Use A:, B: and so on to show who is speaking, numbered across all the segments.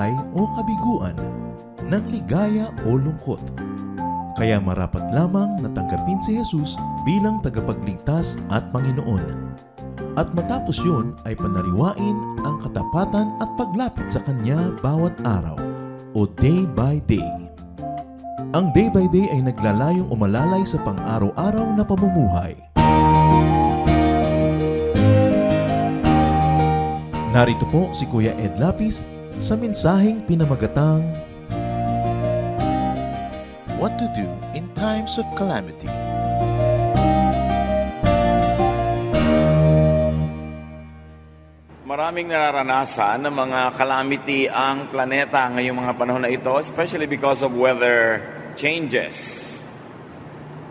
A: buhay o kabiguan, ng ligaya o lungkot. Kaya marapat lamang na tanggapin si Jesus bilang tagapagligtas at Panginoon. At matapos yun ay panariwain ang katapatan at paglapit sa Kanya bawat araw o day by day. Ang day by day ay naglalayong umalalay sa pang-araw-araw na pamumuhay. Narito po si Kuya Ed Lapis sa mensaheng pinamagatang What to do in times of calamity.
B: Maraming nararanasan ng mga calamity ang planeta ngayong mga panahon na ito, especially because of weather changes.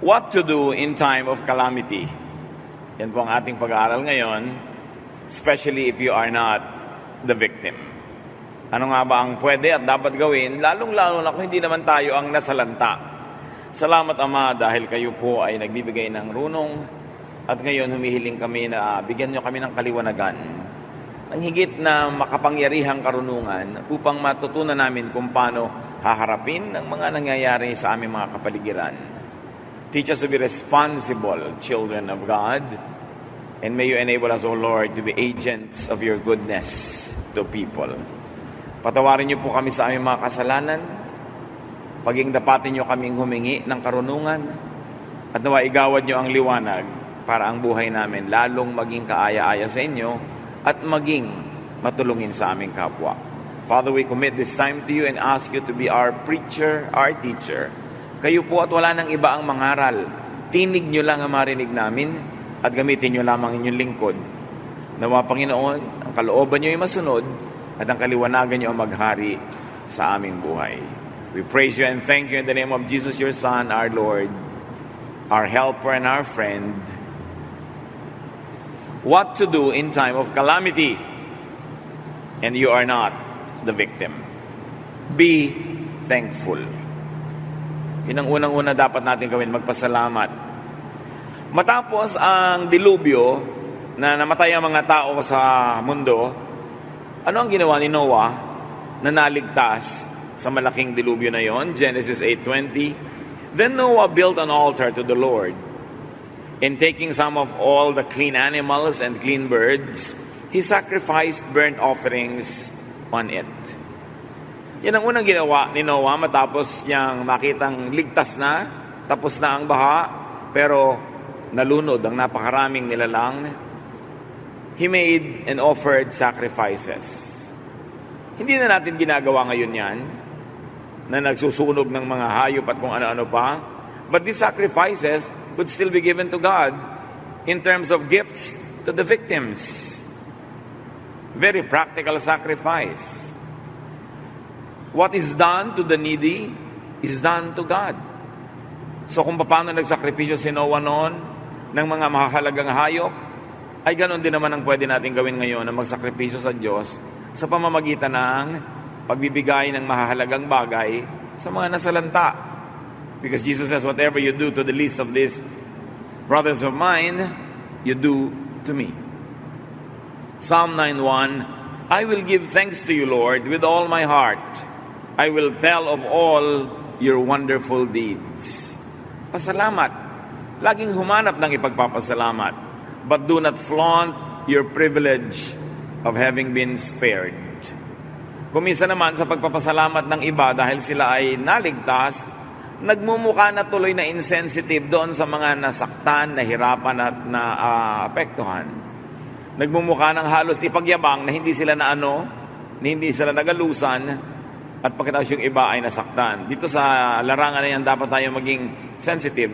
B: What to do in time of calamity? Yan po ang ating pag-aaral ngayon, especially if you are not the victim. Ano nga ba ang pwede at dapat gawin, lalong-lalo na kung hindi naman tayo ang nasalanta. Salamat Ama dahil kayo po ay nagbibigay ng runong at ngayon humihiling kami na bigyan nyo kami ng kaliwanagan, ng higit na makapangyarihang karunungan upang matutunan namin kung paano haharapin ang mga nangyayari sa aming mga kapaligiran. Teach us to be responsible children of God, and may you enable us, O Lord, to be agents of your goodness to people. Patawarin niyo po kami sa aming mga kasalanan, paging dapatin niyo kaming humingi ng karunungan, at nawa igawad niyo ang liwanag para ang buhay namin lalong maging kaaya-aya sa inyo at maging matulungin sa aming kapwa. Father, we commit this time to you and ask you to be our preacher, our teacher. Kayo po at wala nang iba ang mangaral. Tinig niyo lang ang marinig namin at gamitin niyo lamang inyong lingkod. Nawa, Panginoon, ang kalooban niyo ay masunod at ang kaliwanagan niyo ang maghari sa aming buhay. We praise you and thank you in the name of Jesus, your Son, our Lord, our helper and our friend. What to do in time of calamity, and you are not the victim. Be thankful. Yun ang unang-una dapat natin gawin, magpasalamat. Matapos ang dilubyo na namatay ang mga tao sa mundo, ano ang ginawa ni Noah na naligtas sa malaking dilubyo na yon? Genesis 8:20. Then Noah built an altar to the Lord. In taking some of all the clean animals and clean birds, he sacrificed burnt offerings on it. Yan ang unang ginawa ni Noah matapos niyang makitang ligtas na, tapos na ang baha, pero nalunod ang napakaraming nilalang. He made and offered sacrifices. Hindi na natin ginagawa ngayon yan, na nagsusunog ng mga hayop at kung ano-ano pa. But these sacrifices could still be given to God in terms of gifts to the victims. Very practical sacrifice. What is done to the needy is done to God. So kung paano nagsakripisyo si Noah noon ng mga mahalagang hayop, ay ganon din naman ang pwede natin gawin ngayon na magsakripisyo sa Diyos sa pamamagitan ng pagbibigay ng mahalagang bagay sa mga nasalanta. Because Jesus says, whatever you do to the least of these brothers of mine, you do to me. Psalm 9:1, I will give thanks to you, Lord, with all my heart. I will tell of all your wonderful deeds. Pasalamat. Laging humanap ng ipagpapasalamat. But do not flaunt your privilege of having been spared. Kumisa naman sa pagpapasalamat ng iba dahil sila ay naligtas, nagmumukha na tuloy na insensitive doon sa mga nasaktan, nahirapan at naapektuhan. Nagmumukha ng halos ipagyabang na hindi sila hindi sila nagalusan, at pagkatapos yung iba ay nasaktan. Dito sa larangan na yan, dapat tayo maging sensitive.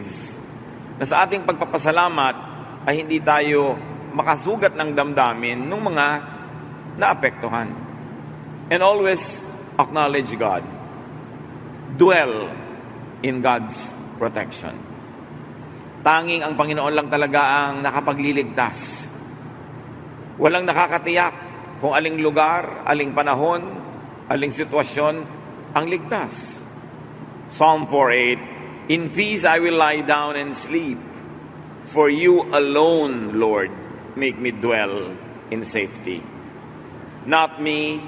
B: Na sa ating pagpapasalamat ay hindi tayo makasugat ng damdamin ng mga naapektuhan. And always acknowledge God. Dwell in God's protection. Tanging ang Panginoon lang talaga ang nakapagliligtas. Walang nakakatiyak kung aling lugar, aling panahon, aling sitwasyon ang ligtas. Psalm 4:8, in peace I will lie down and sleep, for you alone, Lord, make me dwell in safety. Not me,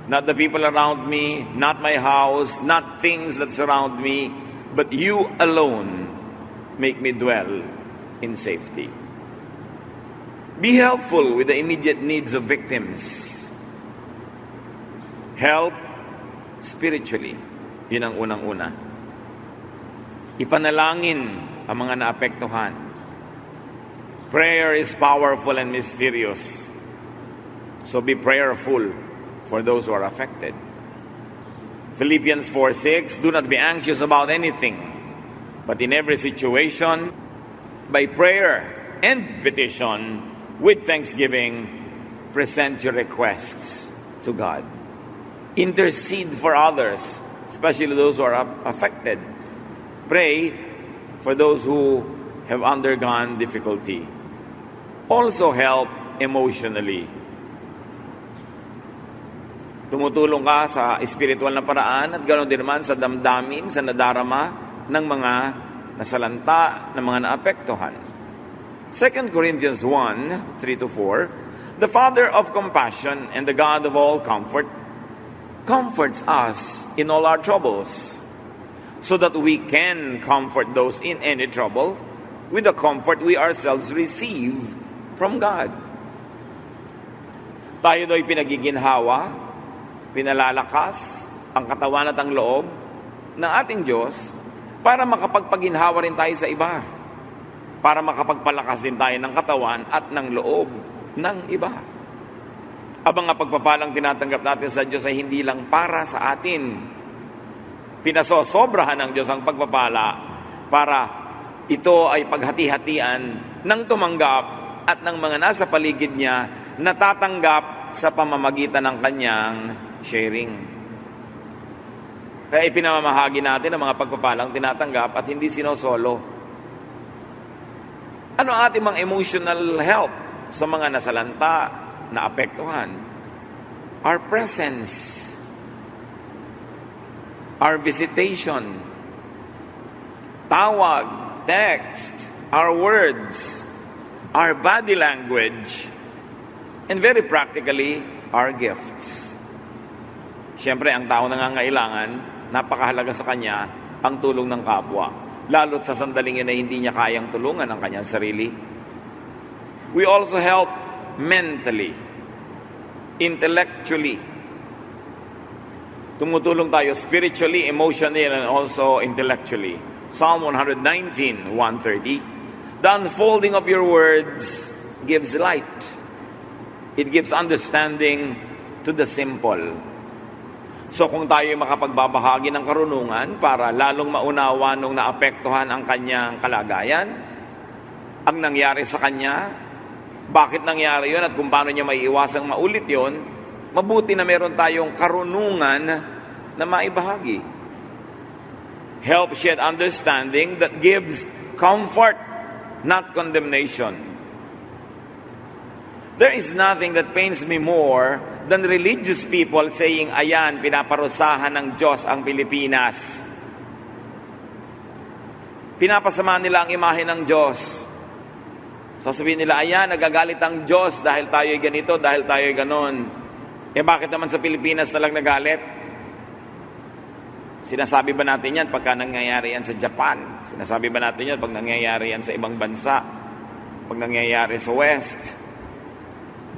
B: not the people around me, not my house, not things that surround me, but you alone make me dwell in safety. Be helpful with the immediate needs of victims. Help spiritually. Yun ang unang-una. Ipanalangin ang mga naapektuhan. Prayer is powerful and mysterious. So be prayerful for those who are affected. Philippians 4:6, do not be anxious about anything, but in every situation, by prayer and petition, with thanksgiving, present your requests to God. Intercede for others, especially those who are affected. Pray for those who have undergone difficulty. Also help emotionally. Tumutulong ka sa spiritual na paraan at ganoon din naman sa damdamin, sa nadarama ng mga nasalanta, ng mga naapektuhan. 2 Corinthians 1, 3-4, the Father of compassion and the God of all comfort comforts us in all our troubles, so that we can comfort those in any trouble with the comfort we ourselves receive from God. Tayo do'y pinagiginhawa, pinalalakas ang katawan at ang loob ng ating Diyos para makapagpaginhawa rin tayo sa iba, para makapagpalakas din tayo ng katawan at ng loob ng iba. Abang nga pagpapalang tinatanggap natin sa Diyos ay hindi lang para sa atin. Pinasosobrahan ng Diyos ang pagpapala para ito ay paghati-hatian ng tumanggap at ng mga nasa paligid niya natatanggap sa pamamagitan ng kanyang sharing. Kaya ipinamamahagi natin ang mga pagpapalang tinatanggap at hindi sinosolo. Ano ating mga emotional help sa mga nasalanta, naapektuhan? Our presence, our visitation, tawag, text, our words, our body language, and very practically, our gifts. Siyempre, ang tao nangangailangan, napakahalaga sa kanya ang tulong ng kapwa. Lalo't sa sandaling yun na hindi niya kayang tulungan ang kanyang sarili. We also help mentally, intellectually. Tumutulong tayo spiritually, emotionally, and also intellectually. Psalm 119, 130. The unfolding of your words gives light. It gives understanding to the simple. So kung tayo makapagbabahagi ng karunungan para lalong maunawa nung naapektuhan ang kanyang kalagayan, ang nangyari sa kanya, bakit nangyari yun at kung paano niya maiiwasang maulit yun, mabuti na meron tayong karunungan na maibahagi. Help shed understanding that gives comfort, not condemnation. There is nothing that pains me more than religious people saying, ayan, pinaparusahan ng Diyos ang Pilipinas. Pinapasama nila ang imahe ng Diyos. Sasabihin nila, ayan, nagagalit ang Diyos dahil tayo'y ganito, dahil tayo'y ganon. Eh bakit naman sa Pilipinas na lang nagalit? Sinasabi ba natin yan pagka nangyayari yan sa Japan? Sinasabi ba natin yan pag nangyayari yan sa ibang bansa? Pag nangyayari sa West?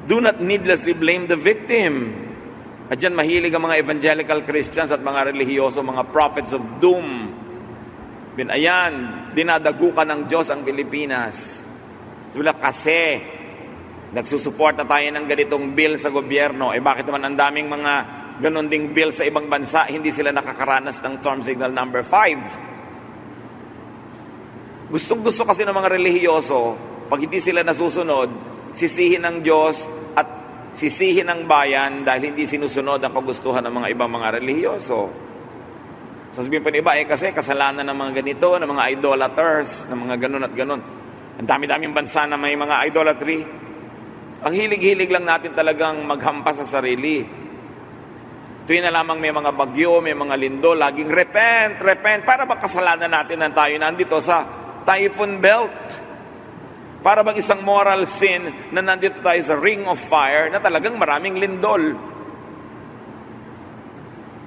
B: Do not needlessly blame the victim. At dyan mahilig ang mga evangelical Christians at mga relihiyoso, mga prophets of doom. Ayan, dinadagukan ng Diyos ang Pilipinas. Sabi kasi nagsusuporta tayo ng ganitong bill sa gobyerno. Eh bakit naman ang daming mga ganon ding bill sa ibang bansa, hindi sila nakakaranas ng Storm Signal number 5? Gustong-gusto kasi ng mga relihiyoso, pag hindi sila nasusunod, sisihin ng Diyos at sisihin ng bayan dahil hindi sinusunod ang kagustuhan ng mga ibang mga relihiyoso. Sasabihin pa ng iba, kasi kasalanan ng mga ganito, ng mga idolaters, ng mga ganon at ganon. Ang dami-daming bansa na may mga idolatry. Ang hilig-hilig lang natin talagang maghampas sa sarili. Tuwing na lamang may mga bagyo, may mga lindo, laging repent. Para ba kasalanan natin na tayo nandito sa typhoon belt? Para bang isang moral sin na nandito tayo sa ring of fire na talagang maraming lindol?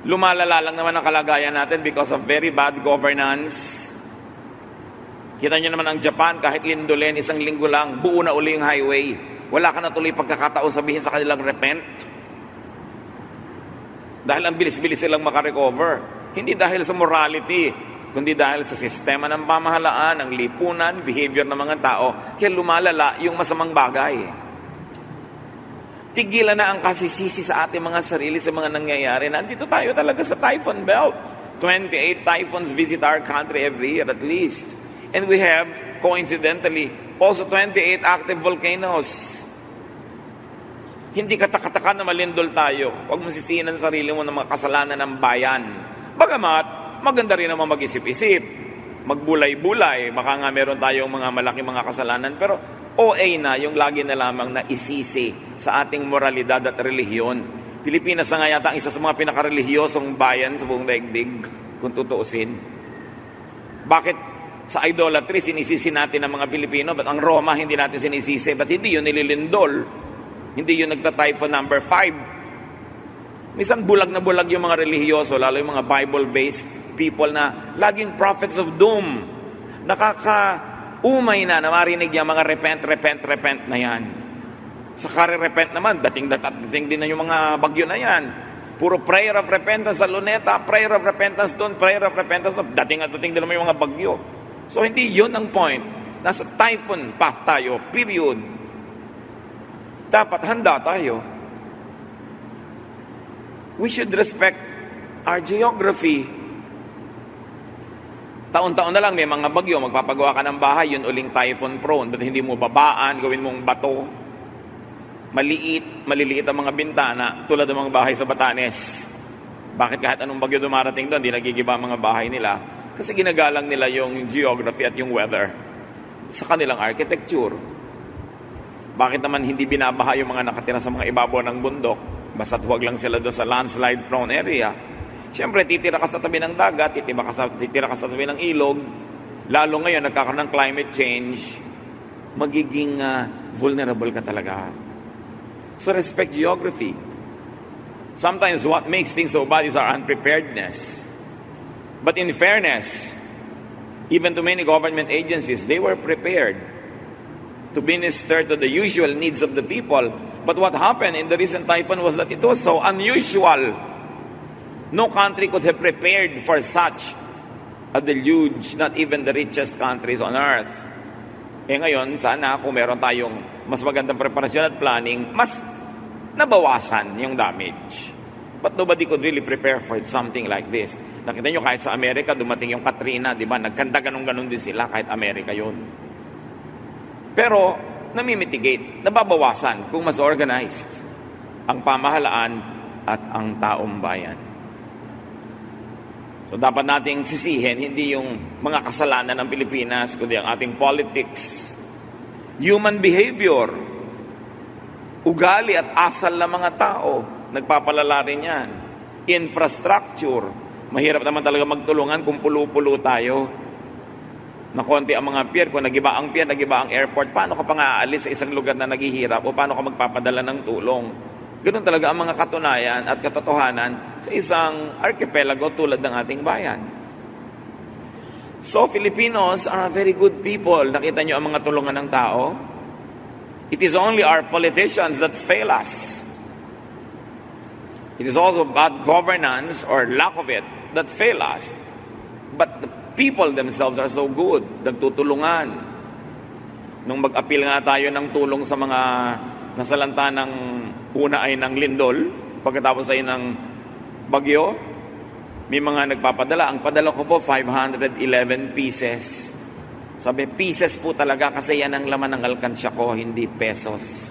B: Lumalala lang naman ang kalagayan natin because of very bad governance. Kita nyo naman ang Japan, kahit lindolin, isang linggo lang, buo na uli yung highway. Wala ka na tuloy pagkakataon sabihin sa kanilang repent. Dahil ang bilis-bilis silang makarecover. Hindi dahil sa morality, kundi dahil sa sistema ng pamahalaan, ng lipunan, behavior ng mga tao, kaya lumalala yung masamang bagay. Tigilan na ang kasisisi sa ating mga sarili sa mga nangyayari. Nandito tayo talaga sa typhoon belt. 28 typhoons visit our country every year at least. And we have, coincidentally, also 28 active volcanoes. Hindi katakataka na malindol tayo. Huwag mo sisihin ang sarili mo ng mga kasalanan ng bayan. Bagamat, maganda rin naman mag-isip-isip. Magbulay-bulay. Baka nga meron tayong mga malaki mga kasalanan. Pero OA na yung lagi na lamang na isisi sa ating moralidad at relihiyon. Pilipinas na nga yata ang isa sa mga pinakarelihiyosong bayan sa buong daigdig, kung tutuusin. Bakit sa idolatry sinisisi natin ang mga Pilipino, but ang Roma hindi natin sinisisi? But hindi yun nililindol? Hindi yun nagta-typhoon number 5? Minsan bulag na bulag yung mga relihiyoso, lalo yung mga Bible-based people na laging prophets of doom. Nakaka-umay na marinig yung mga repent na yan. Sa kare-repent naman, dating din na yung mga bagyo na yan. Puro prayer of repentance sa Luneta, prayer of repentance doon, prayer of repentance doon. Dating din naman yung mga bagyo. So hindi yun ang point. Nasa typhoon path tayo, period. Dapat handa tayo. We should respect our geography. Taon-taon na lang may mga bagyo, magpapagawa ka ng bahay, yun uling typhoon prone. But hindi mo babaan, gawin mong bato. Maliliit ang mga bintana, tulad ng mga bahay sa Batanes. Bakit kahit anong bagyo dumarating doon, hindi nagigiba ang mga bahay nila? Kasi ginagalang nila yung geography at yung weather sa kanilang architecture. Bakit naman hindi binabaha yung mga nakatira sa mga ibabaw ng bundok? Basta't huwag lang sila doon sa landslide prone area. Siyempre, titira ka sa tabi ng dagat, titira ka sa tabi ng ilog. Lalo ngayon, nagkakaroon ng climate change, magiging vulnerable ka talaga. So respect geography. Sometimes what makes things so bad is our unpreparedness. But in fairness, even to many government agencies, they were prepared to minister to the usual needs of the people. But what happened in the recent typhoon was that it was so unusual. No country could have prepared for such a deluge, not even the richest countries on earth. Ngayon, sana kung meron tayong mas magandang preparasyon at planning, mas nabawasan yung damage. But nobody could really prepare for something like this. Nakita nyo kahit sa Amerika, dumating yung Katrina, di ba? Nagkanda ganun-ganun din sila kahit Amerika yun. Pero, namimitigate, nababawasan kung mas organized ang pamahalaan at ang taong bayan. So, dapat nating sisihin, hindi yung mga kasalanan ng Pilipinas, kundi ang ating politics, human behavior, ugali at asal ng mga tao, nagpapalala rin yan. Infrastructure, mahirap naman talaga magtulungan kung pulo-pulo tayo. Na konti ang mga pier, kung nagiba ang pier, nagiba ang airport, paano ka pa nga aalis sa isang lugar na naghihirap o paano ka magpapadala ng tulong? Ganun talaga ang mga katunayan at katotohanan sa isang archipelago tulad ng ating bayan. So, Filipinos are very good people. Nakita nyo ang mga tulungan ng tao? It is only our politicians that fail us. It is also bad governance or lack of it that fail us. But the people themselves are so good. Nagtutulungan. Nung mag-appeal nga tayo ng tulong sa mga nasalanta ng una ay ng lindol, pagkatapos ay ng bagyo, may mga nagpapadala. Ang padala ko po, 511 pieces. Sabi, pieces po talaga kasi yan ang laman ng alkansya ko, hindi pesos.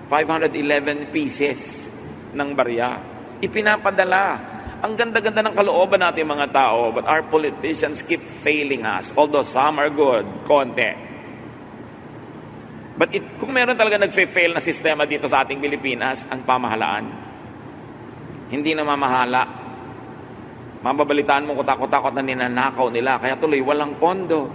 B: 511 pieces ng barya. Ipinapadala. Ang ganda-ganda ng kalooban natin mga tao, but our politicians keep failing us. Although some are good, konti. But kung meron talaga nagfe-fail na sistema dito sa ating Pilipinas, ang pamahalaan. Hindi na mamahala. Mababalitaan mo kutakot-takot na ninanakaw nila, kaya tuloy walang pondo.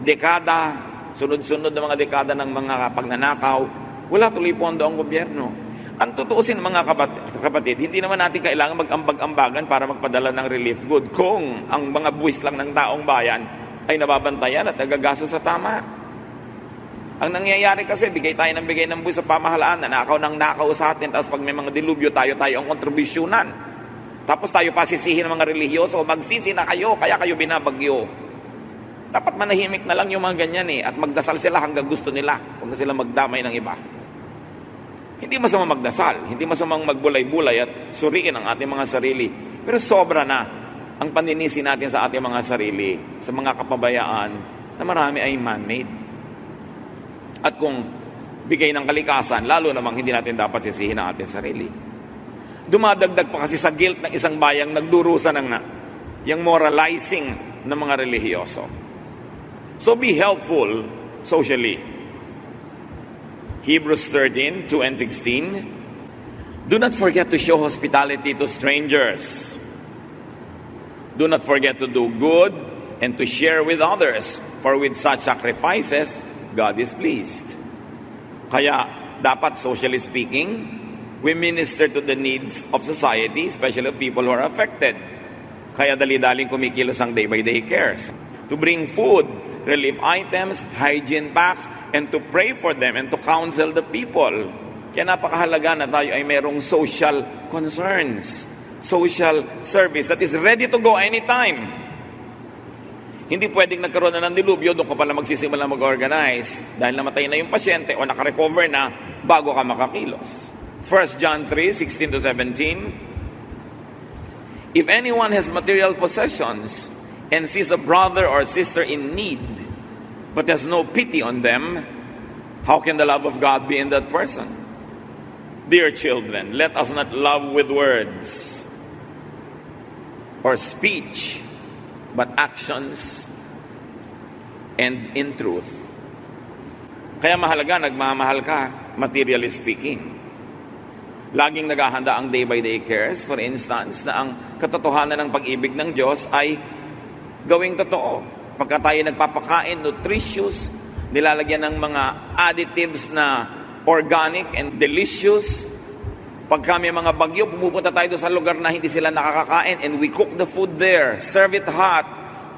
B: Dekada, sunod-sunod na mga dekada ng mga pagnanakaw, wala tuloy pondo ang gobyerno. Ang tutuusin mga kapatid, hindi naman natin kailangan mag-ambag-ambagan para magpadala ng relief good kung ang mga buwis lang ng taong bayan ay nababantayan at nagagasto sa tama. Ang nangyayari kasi, bigay tayo ng buwis sa pamahalaan, nakaw sa atin, tapos pag may mga dilubyo, tayo ang kontribusyunan. Tapos tayo pa sisihin ng mga relihiyoso, magsisi na kayo, kaya kayo binabagyo. Dapat manahimik na lang yung mga ganyan at magdasal sila hanggang gusto nila. Huwag na sila magdamay ng iba. Hindi masama magdasal, hindi masamang magbulay-bulay at suriin ang ating mga sarili. Pero sobra na ang paninisi natin sa ating mga sarili, sa mga kapabayaan na marami ay man-made. At kung bigay ng kalikasan, lalo namang hindi natin dapat sisihin ang ating sarili. Dumadagdag pa kasi sa guilt ng isang bayang nagdurusa ng yung moralizing ng mga relihiyoso. So be helpful socially. Hebrews 13, 2 and 16. Do not forget to show hospitality to strangers. Do not forget to do good and to share with others, for with such sacrifices, God is pleased. Kaya, dapat, socially speaking, we minister to the needs of society, especially of people who are affected. Kaya dali-daling kumikilos ang day-by-day cares. To bring food, relief items, hygiene packs, and to pray for them and to counsel the people. Kaya napakahalaga na tayo ay merong social concerns, social service that is ready to go anytime. Hindi pwedeng nagkaroon na ng dilubyo, doon ka pala magsisimula mag-organize dahil namatay na yung pasyente o nakarecover na bago ka makakilos. 1 John 3, 16 to 17. If anyone has material possessions and sees a brother or sister in need, but has no pity on them, how can the love of God be in that person? Dear children, let us not love with words or speech, but actions and in truth. Kaya mahalaga, nagmamahal ka, materially speaking. Laging naghahanda ang day-by-day cares, for instance, na ang katotohanan ng pag-ibig ng Diyos ay gawing totoo. Pagka tayo nagpapakain, nutritious, nilalagyan ng mga additives na organic and delicious. Pagka may mga bagyo, pumupunta tayo sa lugar na hindi sila nakakakain and we cook the food there, serve it hot,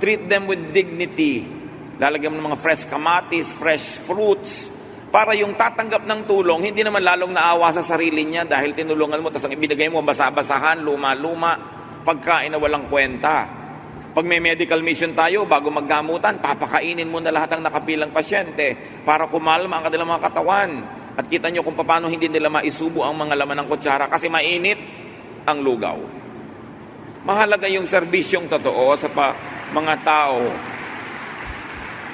B: treat them with dignity. Lalagyan mo ng mga fresh kamatis, fresh fruits, para yung tatanggap ng tulong, hindi naman lalong naawa sa sarili niya dahil tinulungan mo, tapos ang ibinigay mo, basa-basahan, luma-luma, pagkain na walang kwenta. Pag may medical mission tayo, bago maggamutan, papakainin mo na lahat ng nakapilang pasyente para kumalma ang kanilang mga katawan. At kita nyo kung paano hindi nila maisubo ang mga laman ng kutsara kasi mainit ang lugaw. Mahalaga yung serbisyong totoo sa mga tao.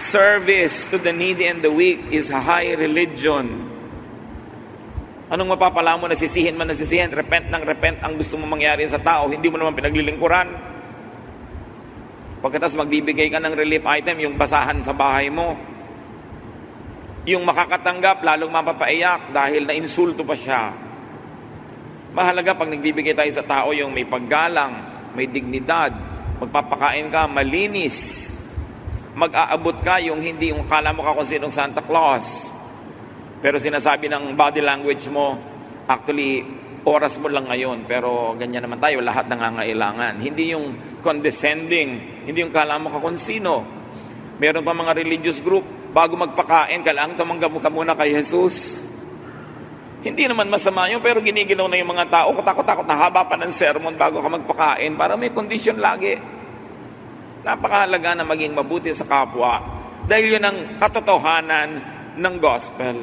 B: Service to the needy and the weak is high religion. Anong mapapala mo? Nasisihin man nasisihin, repent ng repent ang gusto mo mangyari sa tao, hindi mo naman pinaglilingkuran. Pagkatapos magbibigay ka ng relief item, yung basahan sa bahay mo. Yung makakatanggap, lalong mapapaiyak dahil na-insulto pa siya. Mahalaga pag nagbibigay tayo sa tao yung may paggalang, may dignidad, magpapakain ka, malinis. Mag-aabot ka yung hindi yung kala mo ka kung sinong Santa Claus. Pero sinasabi ng body language mo, actually, oras mo lang ngayon, pero ganyan naman tayo, lahat nangangailangan. Hindi yung condescending, hindi yung kala mo ka kung sino. Meron pa mga religious group, bago magpakain, kailangan tumanggap mo ka muna kay Jesus. Hindi naman masama yun, pero giniginaw na yung mga tao, takot-takot na haba pa ng sermon bago ka magpakain, para may condition lagi. Napakahalaga na maging mabuti sa kapwa, dahil yun ang katotohanan ng gospel.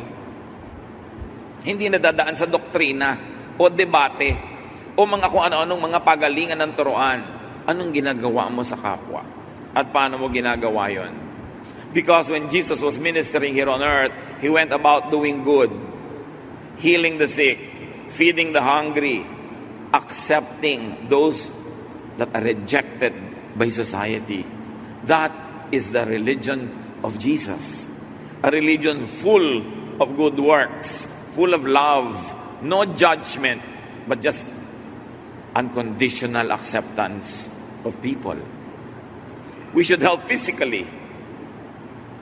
B: Hindi nadadaan sa doktrina, o debate, o mga kung ano-anong mga pagalingan ng turuan. Anong ginagawa mo sa kapwa? At paano mo ginagawa yon? Because when Jesus was ministering here on earth, He went about doing good, healing the sick, feeding the hungry, accepting those that are rejected by society. That is the religion of Jesus. A religion full of good works, full of love, no judgment, but just unconditional acceptance of people. We should help physically.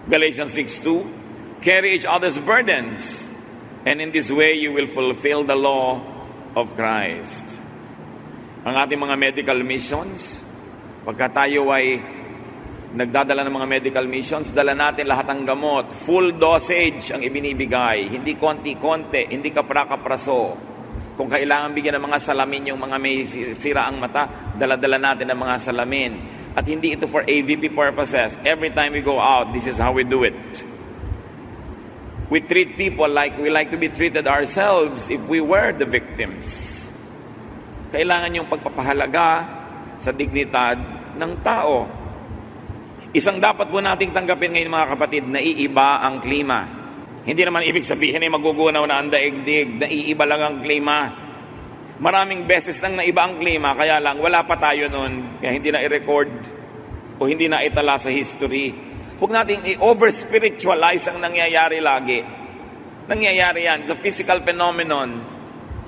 B: Galatians 6:2, carry each other's burdens And in this way, you will fulfill the law of Christ. Ang ating mga medical missions, pagka tayo ay nagdadala ng mga medical missions, dala natin lahat ng gamot. Full dosage ang ibinibigay. Hindi konti-konti, hindi kapra-kapraso. Kung kailangan bigyan ng mga salamin yung mga may sira ang mata, dala-dala natin ang mga salamin. At hindi ito for AVP purposes. Every time we go out, this is how we do it. We treat people like we like to be treated ourselves if we were the victims. Kailangan yung pagpapahalaga sa dignidad ng tao. Isang dapat po nating tanggapin ngayon mga kapatid, naiiba ang klima. Hindi naman ibig sabihin ay magugunaw na ang daigdig, naiiba lang ang klima. Maraming beses nang naiba ang klima, kaya lang wala pa tayo nun, kaya hindi na i-record o hindi na itala sa history. Huwag natin i-over-spiritualize ang nangyayari lagi. Nangyayari yan, it's a physical phenomenon.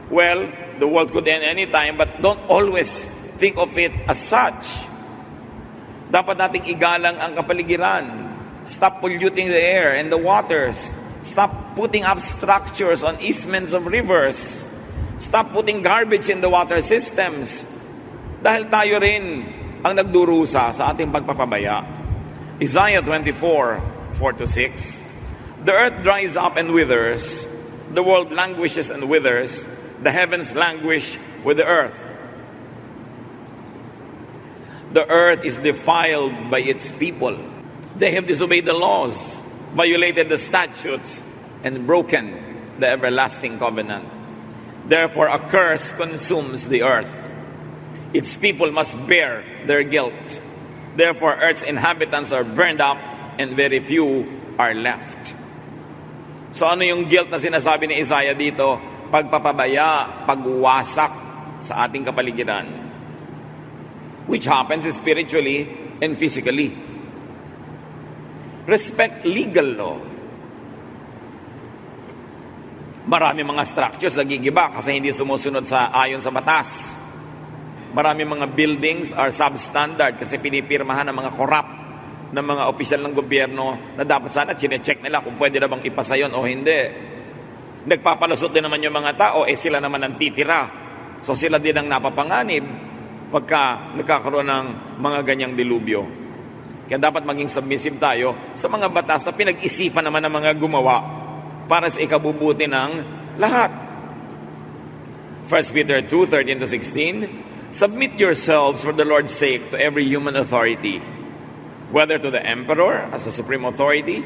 B: Well, the world could end anytime, but don't always think of it as such. Dapat nating igalang ang kapaligiran. Stop polluting the air and the waters. Stop putting up structures on easements of rivers. Stop putting garbage in the water systems. Dahil tayo rin ang nagdurusa sa ating pagpapabaya. Isaiah 24:4-6. The earth dries up and withers. The world languishes and withers. The heavens languish with the earth. The earth is defiled by its people. They have disobeyed the laws, violated the statutes, and broken the everlasting covenant. Therefore, a curse consumes the earth. Its people must bear their guilt. Therefore, earth's inhabitants are burned up, and very few are left. So ano yung guilt na sinasabi ni Isaiah dito? Pagpapabaya, pagwasak sa ating kapaligiran, which happens spiritually and physically. Respect legal law. Marami mga structures nagigiba kasi hindi sumusunod sa ayon sa batas. Marami mga buildings are substandard kasi pinipirmahan ng mga corrupt ng mga opisyal ng gobyerno na dapat sana chinecheck nila kung pwede na bang ipasa yun o hindi. Nagpapalusot din naman yung mga tao, sila naman ang titira. So sila din ang napapanganib pagka nagkakaroon ng mga ganyang dilubyo. Kaya dapat maging submissive tayo sa mga batas na pinag-isipan naman ng mga gumawa para sa ikabubuti ng lahat. 1 Peter 2:13-16, submit yourselves for the Lord's sake to every human authority, whether to the emperor as a supreme authority,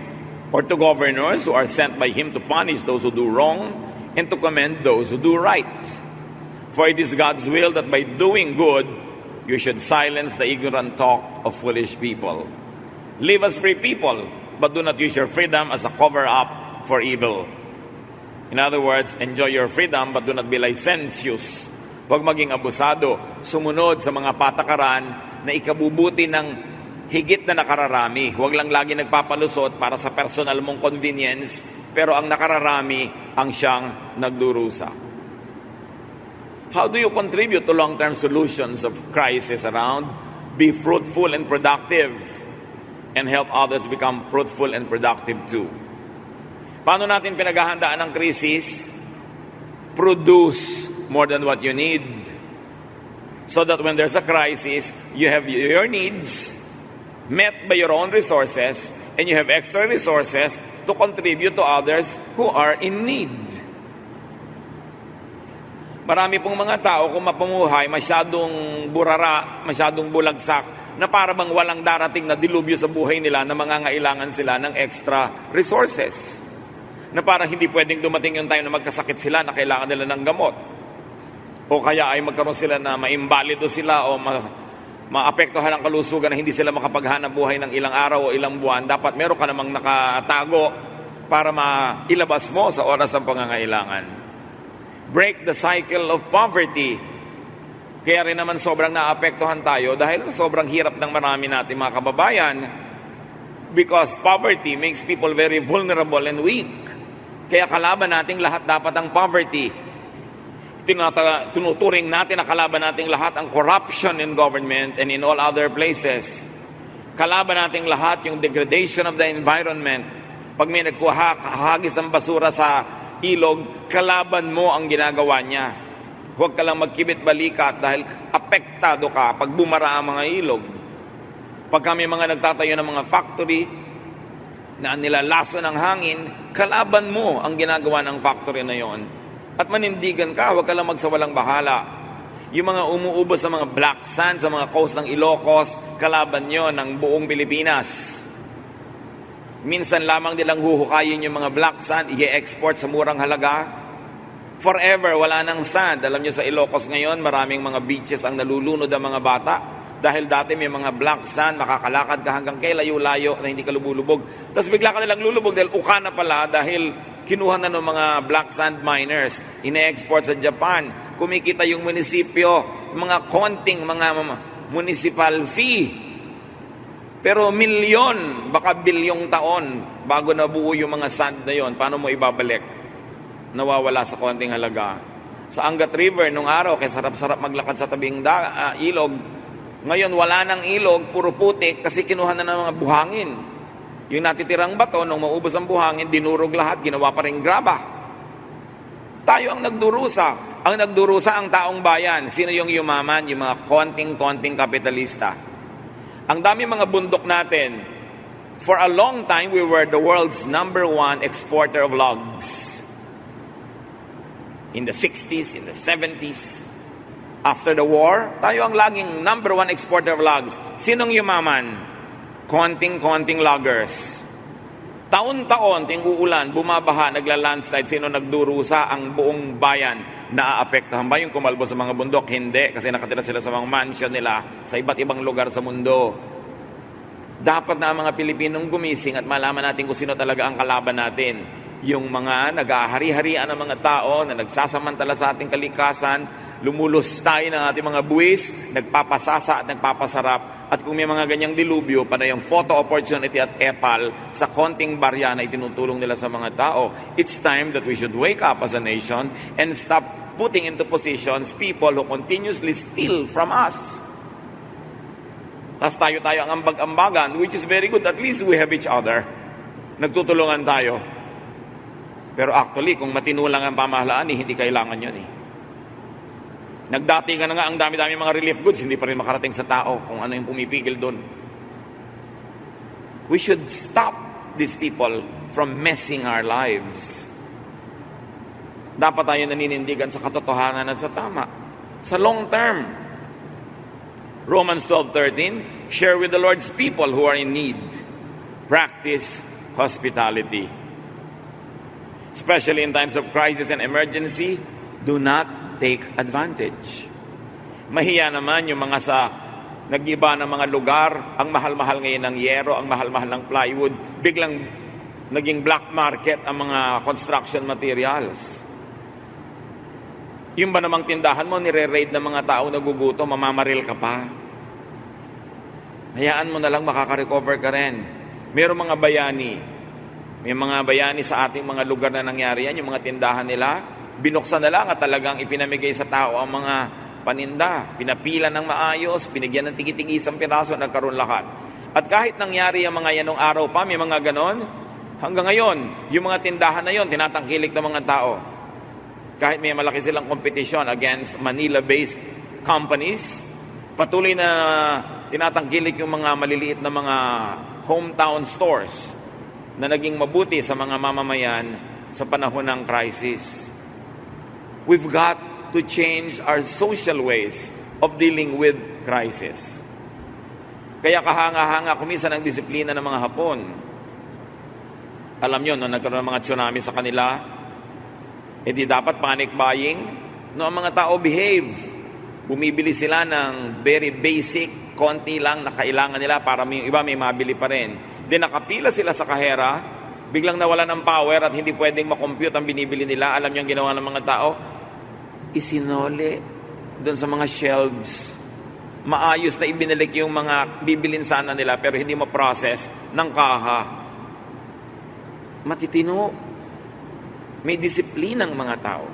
B: or to governors who are sent by him to punish those who do wrong and to commend those who do right. For it is God's will that by doing good, you should silence the ignorant talk of foolish people. Live as free people, but do not use your freedom as a cover-up for evil. In other words, enjoy your freedom, but do not be licentious. Huwag maging abusado, sumunod sa mga patakaran na ikabubuti ng higit na nakararami. Huwag lang lagi nagpapalusot para sa personal mong convenience, pero ang nakararami ang siyang nagdurusa. How do you contribute to long-term solutions of crisis around? Be fruitful and productive and help others become fruitful and productive too. Paano natin pinaghahandaan ang krisis? Produce more than what you need. So that when there's a crisis, you have your needs met by your own resources and you have extra resources to contribute to others who are in need. Marami pong mga tao kung mapamuhay, masyadong burara, masyadong bulagsak, na para bang walang darating na dilubyo sa buhay nila na mangangailangan sila ng extra resources. Na parang hindi pwedeng dumating yung time na magkasakit sila na kailangan nila ng gamot. O kaya ay magkaroon sila na maimbalido sila o maapektuhan ang kalusugan na hindi sila makapaghanap buhay ng ilang araw o ilang buwan. Dapat meron ka namang nakatago para mailabas mo sa oras ng pangangailangan. Break the cycle of poverty. Kaya rin naman sobrang naapektuhan tayo dahil sa sobrang hirap ng marami natin mga kababayan, because poverty makes people very vulnerable and weak. Kaya kalaban nating lahat dapat ang poverty. Tinuturing natin na kalaban nating lahat ang corruption in government and in all other places. Kalaban nating lahat yung degradation of the environment. Pag may nagkuhagis ang basura sa ilog, kalaban mo ang ginagawa niya. Huwag ka lang magkibit balikat dahil apektado ka pag bumara ang mga ilog. Pag kami mga nagtatayo ng mga factory na nilalaso ng hangin, kalaban mo ang ginagawa ng factory na yon. At manindigan ka, huwag ka lang magsawalang bahala. Yung mga umuubos sa mga black sand, sa mga coast ng Ilocos, kalaban nyo ng buong Pilipinas. Minsan lamang nilang huhukayin yung mga black sand, i-export sa murang halaga. Forever, wala nang sand. Alam nyo sa Ilocos ngayon, maraming mga beaches ang nalulunod ang mga bata. Dahil dati may mga black sand, makakalakad ka hanggang kay layo-layo na hindi ka lumulubog. Tapos bigla ka nilang lulubog dahil uka na pala dahil kinuha na ng mga black sand miners. Ine-export sa Japan. Kumikita yung munisipyo, mga konting mga municipal fee. Pero milyon, baka bilyong taon bago nabuo yung mga sand na yon. Paano mo ibabalik? Nawawala sa konting halaga. Sa Angat River, nung araw, kaya sarap-sarap maglakad sa tabing ilog. Ngayon, wala nang ilog, puro putik, kasi kinuha na ng mga buhangin. Yung natitirang bato, nung maubos ang buhangin, dinurog lahat, ginawa pa rin graba. Tayo ang nagdurusa. Ang nagdurusa ang taong bayan. Sino yung yumaman? Yung mga konting-konting kapitalista. Ang dami mga bundok natin. For a long time, we were the world's #1 exporter of logs. In the 60s, in the 70s, after the war, tayo ang laging #1 exporter of logs. Sinong yumaman? Konting-konting loggers. Taon-taon, ting-uulan, bumabaha, nagla-landslide. Sino nagdurusa? Ang buong bayan. Naaapektahan ba yung kumalbo sa mga bundok? Hindi, kasi nakatira sila sa mga mansion nila sa iba't ibang lugar sa mundo. Dapat na ang mga Pilipinong gumising at malaman natin kung sino talaga ang kalaban natin. Yung mga nag-ahari-harian ng mga tao na nagsasamantala sa ating kalikasan, lumulus tayo ng ating mga buwis, nagpapasasa at nagpapasarap. At kung may mga ganyang dilubyo, para yung photo opportunity at epal sa konting barya na itinutulong nila sa mga tao, it's time that we should wake up as a nation and stop putting into positions people who continuously steal from us. Tapos tayo ang ambag-ambagan, which is very good. At least we have each other. Nagtutulungan tayo. Pero actually, kung matino lang ang pamahalaan, hindi kailangan yun Nagdati ka na nga ang dami-dami mga relief goods, hindi pa rin makarating sa tao kung ano yung pumipigil doon. We should stop these people from messing our lives. Dapat tayo naninindigan sa katotohanan at sa tama. Sa long term. Romans 12:13, share with the Lord's people who are in need. Practice hospitality. Especially in times of crisis and emergency, do not take advantage. Mahiya naman yung mga sa nag-iba ng mga lugar, ang mahal-mahal ngayon ng yero, ang mahal-mahal ng plywood, biglang naging black market ang mga construction materials. Yung ba namang tindahan mo, nire-raid ng mga tao nagugutom, mamamaril ka pa. Hayaan mo na lang, makaka-recover ka rin. Merong mga bayani, may mga bayani sa ating mga lugar na nangyari yan, yung mga tindahan nila, binuksan na lang at talagang ipinamigay sa tao ang mga paninda. Pinapila ng maayos, binigyan ng tigi-tigi isang piraso, nagkaroon lahat. At kahit nangyari ang mga yanong araw pa, may mga ganon, hanggang ngayon, yung mga tindahan na yon, tinatangkilik ng mga tao. Kahit may malaki silang kompetisyon against Manila-based companies, patuloy na tinatangkilik yung mga maliliit na mga hometown stores na naging mabuti sa mga mamamayan sa panahon ng crisis. We've got to change our social ways of dealing with crisis. Kaya kahanga-hanga kuminsan ang disiplina ng mga Hapon. Alam nyo, nung nagkaroon ng mga tsunami sa kanila, di dapat panic buying. No, ang mga tao behave. Bumibili sila ng very basic, konti lang na kailangan nila para may iba may mabili pa rin. Nakapila sila sa kahera, biglang nawala ng power at hindi pwedeng makompute ang binibili nila. Alam niyo ang ginawa ng mga tao? Isinole doon sa mga shelves. Maayos na ibinalik yung mga bibilin sana nila pero hindi ma-process ng kaha. Matitino. May disiplina ang mga tao.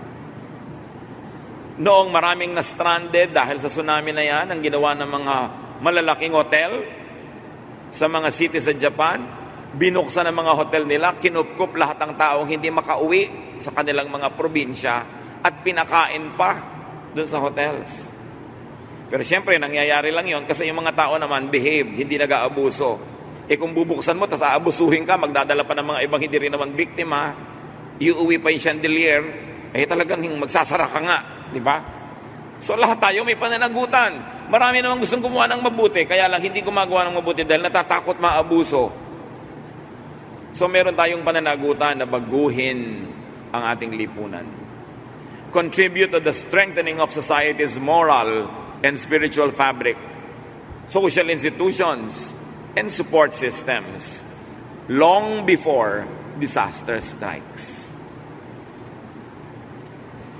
B: Noong maraming na-stranded dahil sa tsunami na yan, ang ginawa ng mga malalaking hotel sa mga cities sa Japan, Binuksan ang mga hotel nila, kinupkup lahat ng taong hindi makauwi sa kanilang mga probinsya at pinakain pa dun sa hotels. Pero siyempre, nangyayari lang yon kasi yung mga tao naman behaved, hindi nag-aabuso. Kung bubuksan mo, tas aabusuhin ka, magdadala pa ng mga ibang hindi rin naman biktima, iuwi pa yung chandelier, talagang magsasara ka nga, di ba? So lahat tayo may pananagutan. Marami namang gustong gumawa ng mabuti, kaya lang hindi gumagawa ng mabuti dahil natatakot maabuso. So meron tayong pananagutan na baguhin ang ating lipunan. Contribute to the strengthening of society's moral and spiritual fabric, social institutions, and support systems long before disaster strikes.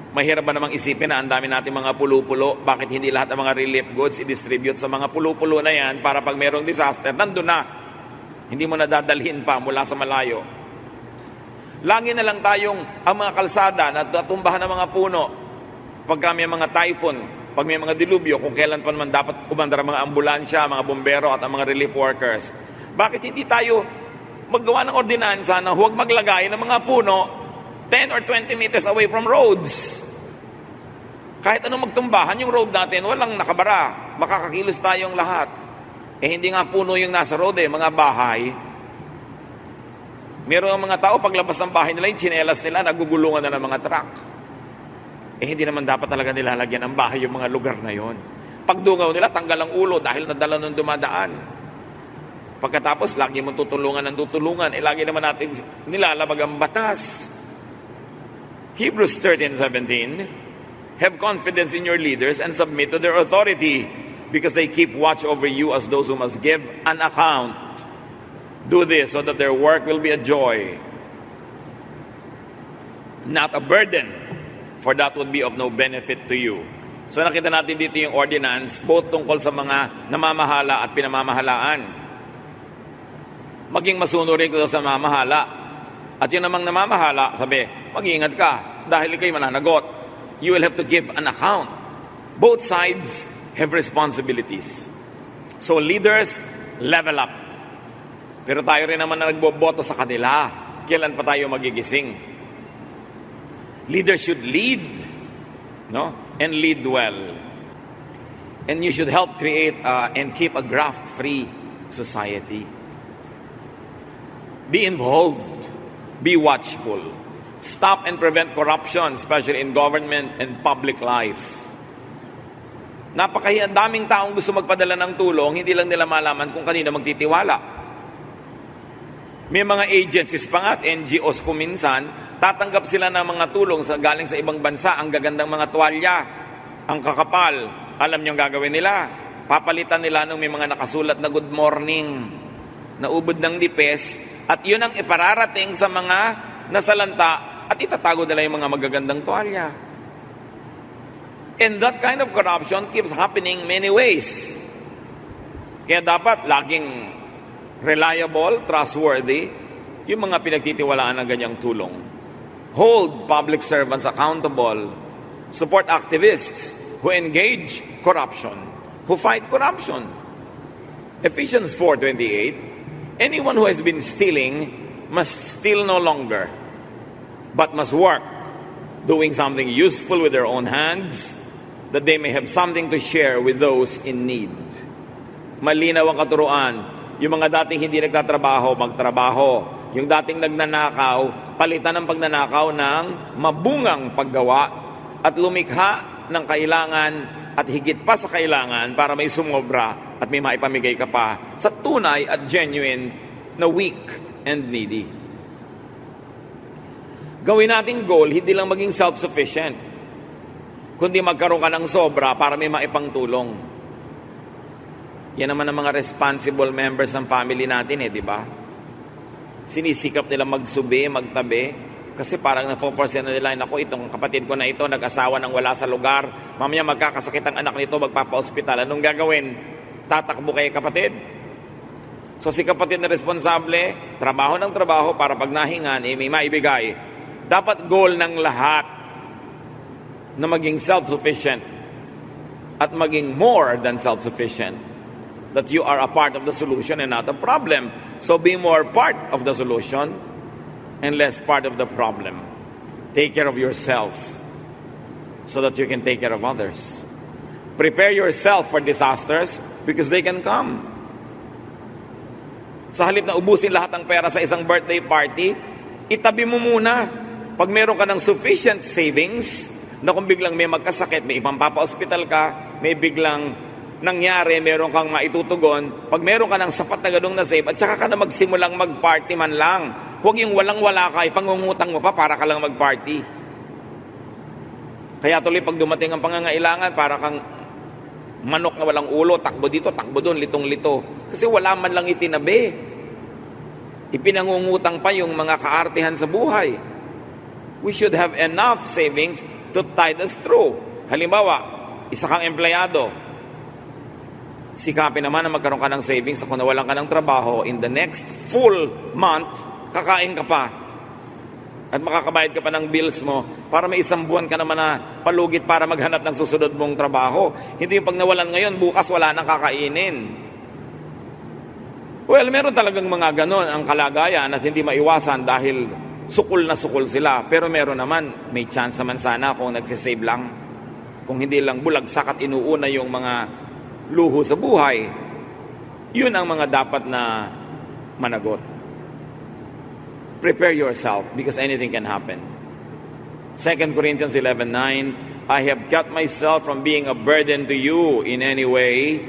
B: Mahirap ba namang isipin na ang dami natin mga pulo-pulo, bakit hindi lahat ng mga relief goods i-distribute sa mga pulo-pulo na yan para pag merong disaster, nandun na. Hindi mo na dadalhin pa mula sa malayo. Lagi na lang tayong ang mga kalsada na tumbahan ng mga puno pagka may mga typhoon, pag may mga dilubyo, kung kailan pa naman dapat umandar ang mga ambulansya, mga bombero at ang mga relief workers. Bakit hindi tayo maggawa ng ordinansa na huwag maglagay ng mga puno 10 or 20 meters away from roads? Kahit anong magtumbahan, yung road natin, walang nakabara. Makakakilos tayong lahat. Hindi nga puno yung nasa road mga bahay. Meron ang mga tao, paglabas ng bahay nila, yung tsinelas nila, nagugulungan na ng mga truck. Hindi naman dapat talaga nilalagyan ng bahay yung mga lugar na yon. Pagdungaw nila, tanggal ang ulo dahil nadala ng dumadaan. Pagkatapos, lagi mo tutulungan ng tutulungan. Lagi naman natin nilalabag ang batas. Hebrews 13:17, have confidence in your leaders and submit to their authority, because they keep watch over you as those who must give an account. Do this so that their work will be a joy, not a burden, for that would be of no benefit to you. So nakita natin dito yung ordinance, both tungkol sa mga namamahala at pinamamahalaan. Maging masunurin ko sa mamahala. At yun namang namamahala, sabi, mag-iingat ka dahil ikay mananagot. You will have to give an account. Both sides have responsibilities. So leaders, level up. Pero tayo rin naman na nagboboto sa kanila. Kailan pa tayo magigising? Leaders should lead, no? And lead well. And you should help create and keep a graft-free society. Be involved. Be watchful. Stop and prevent corruption, especially in government and public life. Daming taong gusto magpadala ng tulong, hindi lang nila malaman kung kanino magtitiwala. May mga agencies pa nga at NGOs kuminsan, tatanggap sila ng mga tulong galing sa ibang bansa, ang gagandang mga tuwalya, ang kakapal. Alam niyo ang gagawin nila? Papalitan nila nung may mga nakasulat na good morning, na ubod ng lipes, at yun ang ipararating sa mga nasalanta at itatago nila yung mga magagandang tuwalya. And that kind of corruption keeps happening many ways. Kaya dapat laging reliable, trustworthy, yung mga pinagtitiwalaan ng ganyang tulong. Hold public servants accountable. Support activists who engage corruption, who fight corruption. Ephesians 4:28, anyone who has been stealing must steal no longer, but must work, doing something useful with their own hands, that they may have something to share with those in need. Malinaw ang katuruan. Yung mga dating hindi nagtatrabaho, magtrabaho. Yung dating nagnanakaw, palitan ng pagnanakaw ng mabungang paggawa at lumikha ng kailangan at higit pa sa kailangan para may sumobra at may maipamigay ka pa sa tunay at genuine na weak and needy. Gawin nating goal, hindi lang maging self-sufficient, kundi magkaroon ka ng sobra para may maipangtulong. Yan naman ang mga responsible members ng family natin di ba? Sinisikap nila magsubi, magtabi, kasi parang na-force na nila, naku, itong kapatid ko na ito, nag-asawa ng wala sa lugar, mamaya magkakasakit ang anak nito, magpapa-hospital. Anong gagawin? Tatakbo kay kapatid? So si kapatid na responsable, trabaho ng trabaho para pag nahingan, may maibigay. Dapat goal ng lahat na maging self-sufficient at maging more than self-sufficient. That you are a part of the solution and not a problem. So be more part of the solution and less part of the problem. Take care of yourself so that you can take care of others. Prepare yourself for disasters because they can come. Sa halip na ubusin lahat ng pera sa isang birthday party, itabi mo muna. Pag meron ka ng sufficient savings, na kung biglang may magkasakit, may ipampapa-hospital ka, may biglang nangyari, meron kang maitutugon, pag meron ka ng sapat na ganung na save, at saka ka na magsimulang mag-party man lang. Huwag yung walang-wala ka, ipangungutang mo pa para ka lang mag-party. Kaya tuloy pag dumating ang pangangailangan, para kang manok na walang ulo, takbo dito, takbo doon, litong-lito. Kasi wala man lang itinabi. Ipinangungutang pa yung mga kaartihan sa buhay. We should have enough savings to tide us through. Halimbawa, isa kang empleyado. Sikapin naman na magkaroon ka ng savings kung nawalan ka ng trabaho, in the next full month, kakain ka pa. At makakabayad ka pa ng bills mo para may isang buwan ka naman na palugit para maghanap ng susunod mong trabaho. Hindi yung pag nawalan ngayon, bukas wala nang kakainin. Well, meron talagang mga ganon ang kalagayan at hindi maiwasan dahil sukul na sukul sila. Pero meron naman, may chance naman sana kung nagsisave lang. Kung hindi lang bulagsak at inuuna yung mga luho sa buhay, yun ang mga dapat na managot. Prepare yourself because anything can happen. 2 Corinthians 11:9, I have kept myself from being a burden to you in any way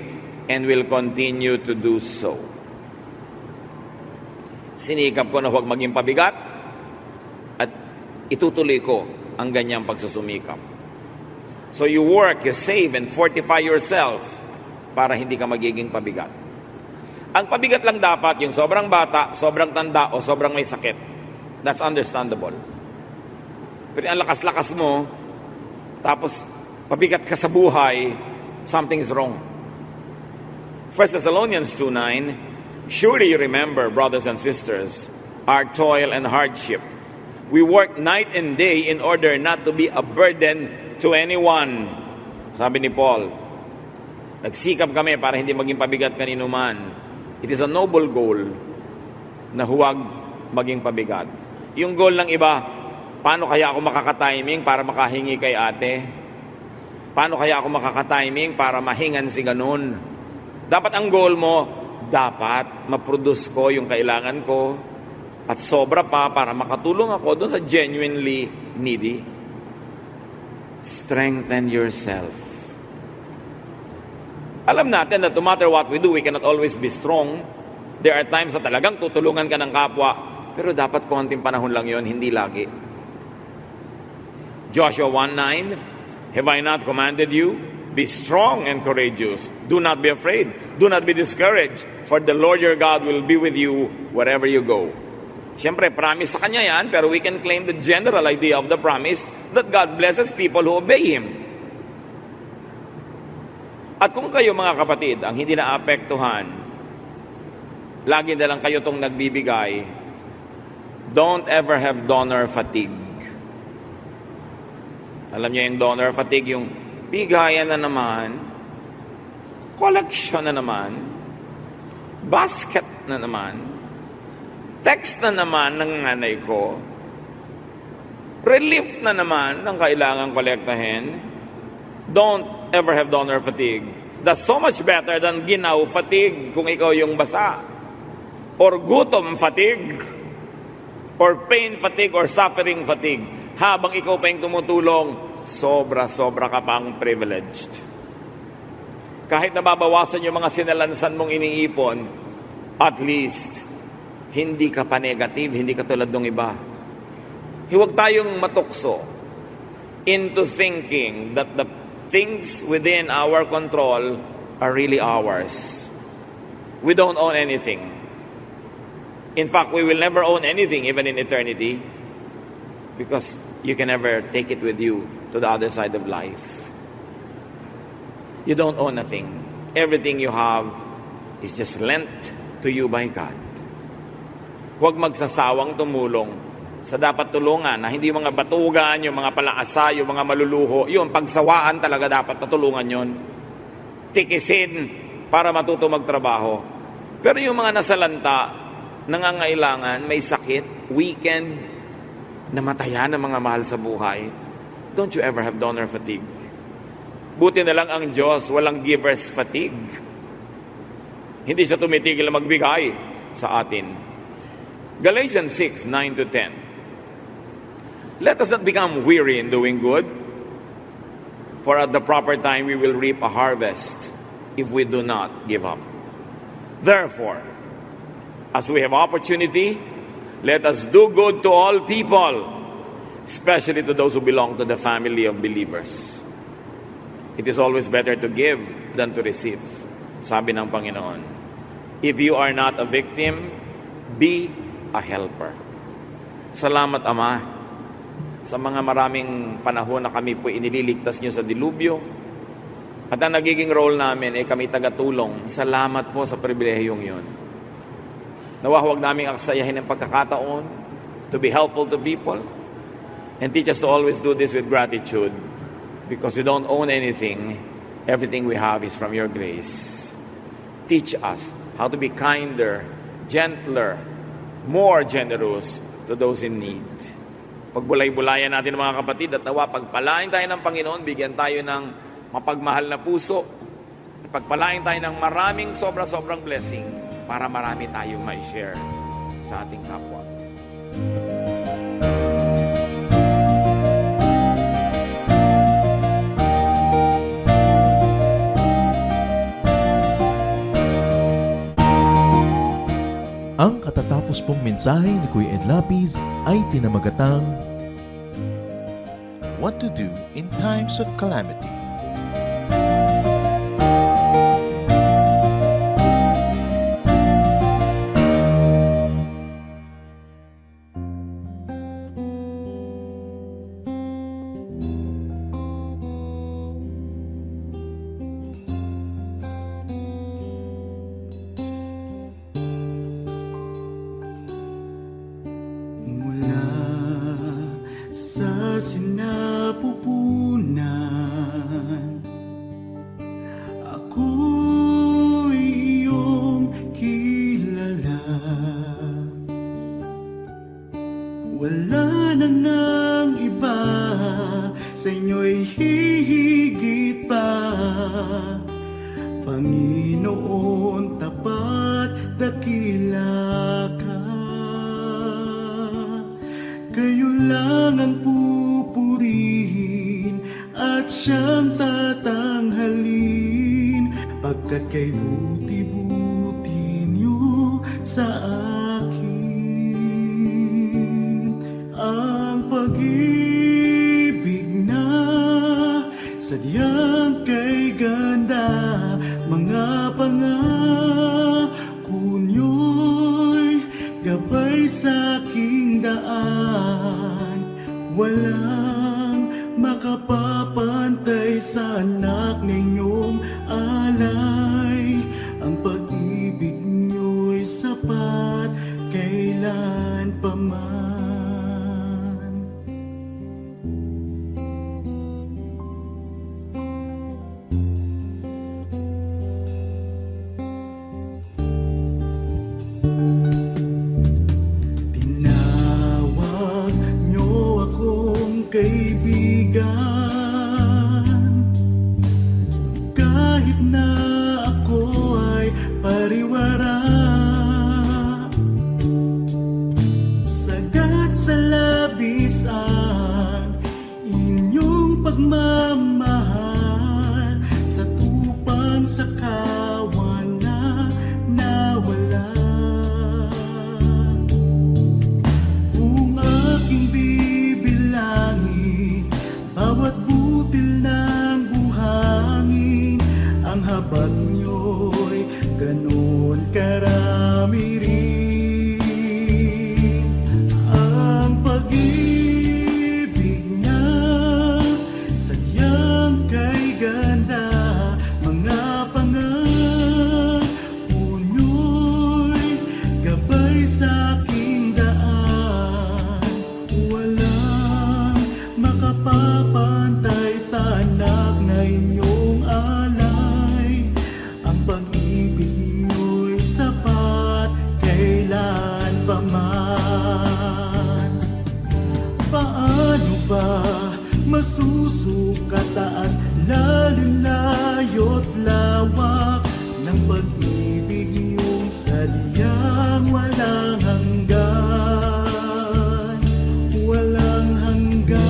B: and will continue to do so. Sinikap ko na huwag maging pabigat at itutuloy ko ang ganyang pagsusumikap. So you work, you save, and fortify yourself para hindi ka magiging pabigat. Ang pabigat lang dapat yung sobrang bata, sobrang tanda, o sobrang may sakit. That's understandable. Pero ang lakas-lakas mo, tapos pabigat ka sa buhay, something's wrong. 1 Thessalonians 2:9, surely you remember, brothers and sisters, our toil and hardship. We work night and day in order not to be a burden to anyone. Sabi ni Paul, nagsikap kami para hindi maging pabigat kanino man. It is a noble goal na huwag maging pabigat. Yung goal ng iba, paano kaya ako makaka-timing para makahingi kay ate? Paano kaya ako makaka-timing para mahingan si ganun? Dapat ang goal mo, dapat ma-produce ko yung kailangan ko at sobra pa para makatulong ako doon sa genuinely needy. Strengthen yourself. Alam natin that no matter what we do, we cannot always be strong. There are times na talagang tutulungan ka ng kapwa, pero dapat konting panahon lang yon, hindi lagi. Joshua 1:9, have I not commanded you? Be strong and courageous. Do not be afraid. Do not be discouraged. For the Lord your God will be with you wherever you go. Siyempre, promise sa Kanya yan, pero we can claim the general idea of the promise that God blesses people who obey Him. At kung kayo mga kapatid, ang hindi naapektuhan, lagi na lang kayo tong nagbibigay, don't ever have donor fatigue. Alam niyo yung donor fatigue, yung bigayan na naman, collection na naman, basket na naman, text na naman ng nanay ko, relief na naman ng kailangang kolektahin. Don't ever have donor fatigue. That's so much better than ginaw fatigue kung ikaw yung basa. Or gutom fatigue. Or pain fatigue or suffering fatigue. Habang ikaw pa yung tumutulong, sobra-sobra ka pang privileged. Kahit nababawasan yung mga sinalansan mong iniipon, at least, hindi ka pa negative, hindi ka tulad ng iba. Huwag tayong matukso into thinking that the things within our control are really ours. We don't own anything. In fact, we will never own anything even in eternity because you can never take it with you to the other side of life. You don't own a thing. Everything you have is just lent to you by God. Huwag magsasawang tumulong sa dapat tulungan na hindi yung mga batugan, yung mga palaasa, yung mga maluluho, yung pagsawaan talaga dapat natulungan yon. Tikisin para matuto magtrabaho. Pero yung mga nasalanta, nangangailangan, may sakit, weekend, namatayan ng mga mahal sa buhay, don't you ever have donor fatigue? Buti na lang ang Diyos, walang giver's fatigue. Hindi siya tumitigil na magbigay sa atin. Galatians 6, 9 to 10. Let us not become weary in doing good, for at the proper time we will reap a harvest if we do not give up. Therefore, as we have opportunity, let us do good to all people, especially to those who belong to the family of believers. It is always better to give than to receive, sabi ng Panginoon. If you are not a victim, be a helper. Salamat, Ama, sa mga maraming panahon na kami po inililigtas niyo sa dilubyo. At ang nagiging role namin ay kami tagatulong. Salamat po sa pribilehiyong yun. Nawa huwag naming aksayahin ang pagkakataon to be helpful to people, and teach us to always do this with gratitude, because we don't own anything. Everything we have is from your grace. Teach us how to be kinder, gentler, more generous to those in need. Pagbulay-bulayan natin mga kapatid, at nawa pagpalain tayo ng Panginoon, bigyan tayo ng mapagmahal na puso, pagpalain tayo ng maraming sobra-sobrang blessing para marami tayong may share sa ating kapwa.
A: Ang katatapos pong mensahe ni Kuya Ed Lapiz ay pinamagatang What to do in times of calamity.
C: Sa sinapupunan, ako'y iyong kilala. Wala na ngang iba, sa inyo'y hihigit pa. Panginoon, tapat, dakila ka. Kayo lang ang pupurihin at siyang tatanghalin, pagkat kay buti-buti niyo sa akin. Ang pag-ibig na sadyang kay ganda, mga pangako niyo'y gabay sa aking daan. Walang makapapantay sa anak ninyong alay. Ang pag-ibig niyo'y sapat kailan pa man. Tinawag niyo akong kaibigan, kahit na ako ay pariwara. Sagat sa labisan inyong pagmamahal, sa tupang sa kawan na nawala. Kung aking bibilangin bawat butil ng buhangin, ang habag niyo'y ganon karami rin. Ang pag-ibig niya sadyang kay ganda, mga pangako niyo'y gabay sa aking daan. Walang makapapantay sa anak na inyong alay. Ang pag-ibig niyo'y sapat kay sukataas, lalim layo't lawak ng pag-ibig niyong sadyang walang hanggan, walang hanggan.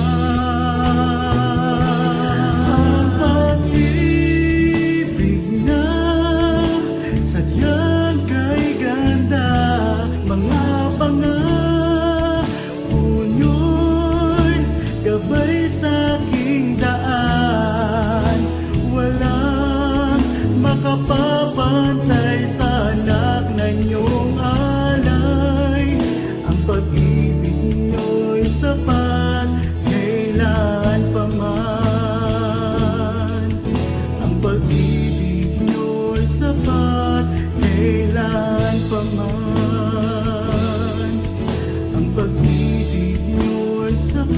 C: Ang pag-ibig na sadyang kay ganda, mga pangako nyo'y gabay sa aking daan. Walang makapapantay sa anak na inyong alay. Ang pag-ibig nyo'y sapat kailan pa man. Ang pag-ibig nyo'y sapat kailan pa man. Ang pag-ibig nyo'y sapat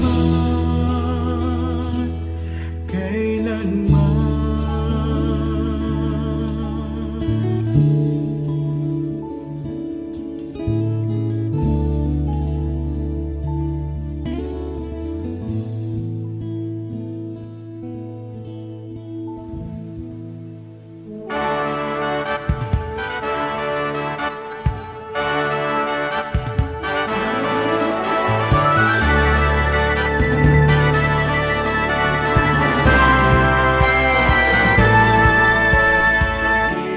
C: kailanman.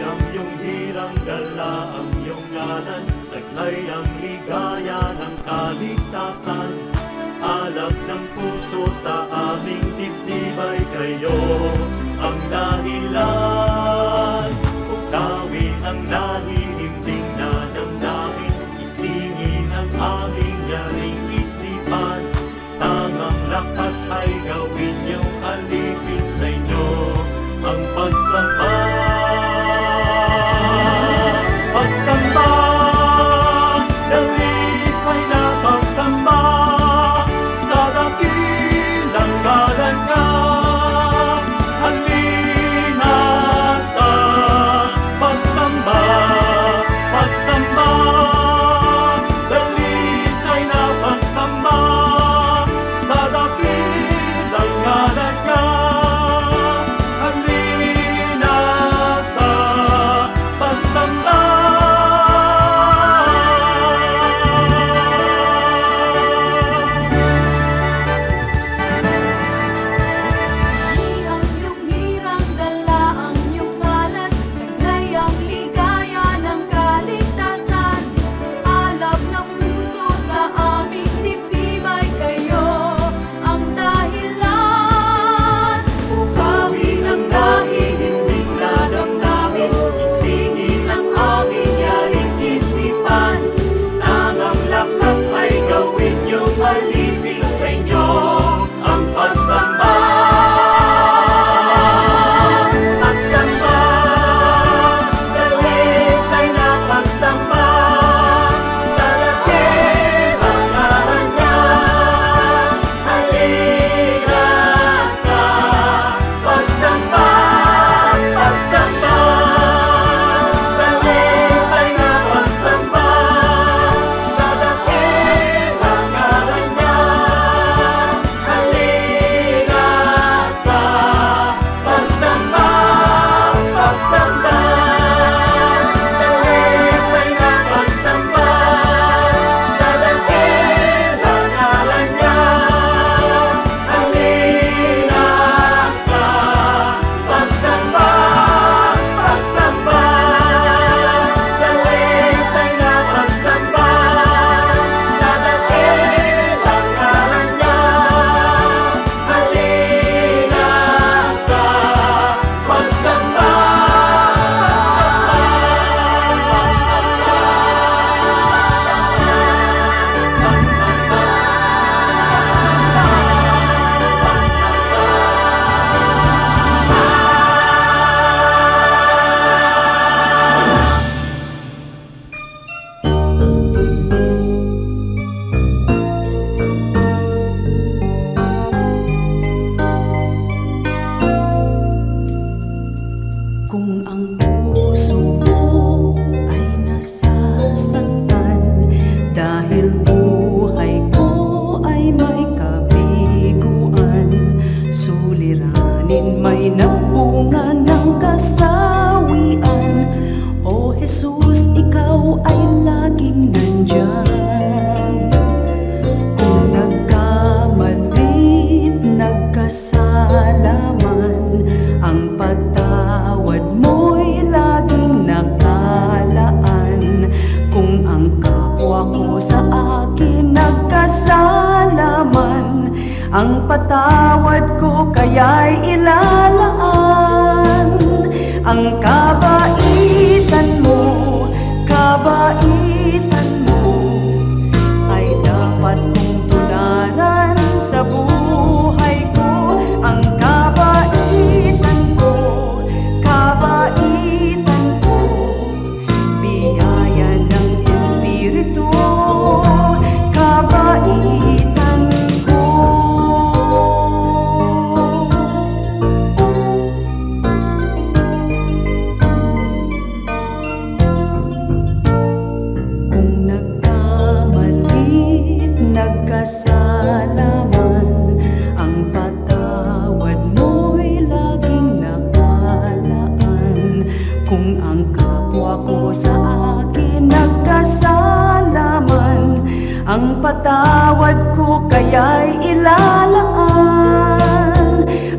D: Ang iyong hirang dala, ang iyong ngalan, taglay ang ligaya ng kaligtasan. Alab ng puso sa aming dibdib ay kayo ang dahilan. Uktawin ang nahihimbing na damdamin, isingin ang aming yaring isipan. Tangang lakas ay gawin niyong alipin sa inyo ang pagsamba. Pagsamba, dalisay na pagsamba sa dakilang ngalan niya. Halina sa pagsamba.
E: patawad ko kaya'y ilalaan. Ang kabaitan mo, kabaitan mo, ay dapat kong tularan sa buhay ko. Ang kabaitan ko, kabaitan ko, biyaya ng Espiritu, kabaitan ko. Kung nagkamalit, nagkasala man, ang patawad mo'y laging nakalaan. Kung ang kapwa ko sa akin nagkasala man, ang patawad ko kaya'y ilalaan.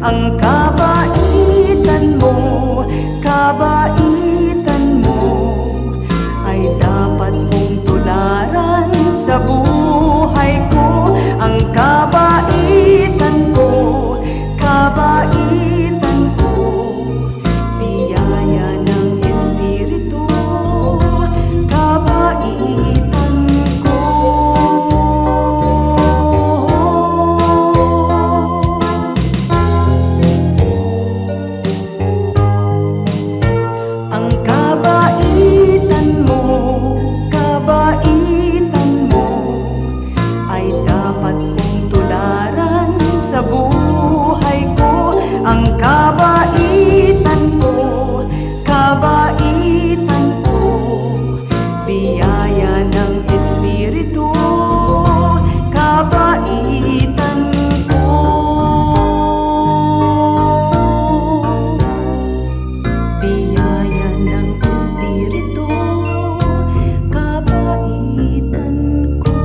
E: Ang kabaitan mo, kabaitan mo, ay dapat mong tularan sa buhay ko. Ang kabaitan ko, kabaitan ko, biyaya ng Espiritu, kabaitan ko. Ang kabaitan mo, kabaitan mo, ay dapat kong tularan sa buhay ko. Ang kabaitan ko, kabaitan ko, biyaya ng Espiritu, kabaitan ko. Biyaya ng Espiritu, kabaitan ko.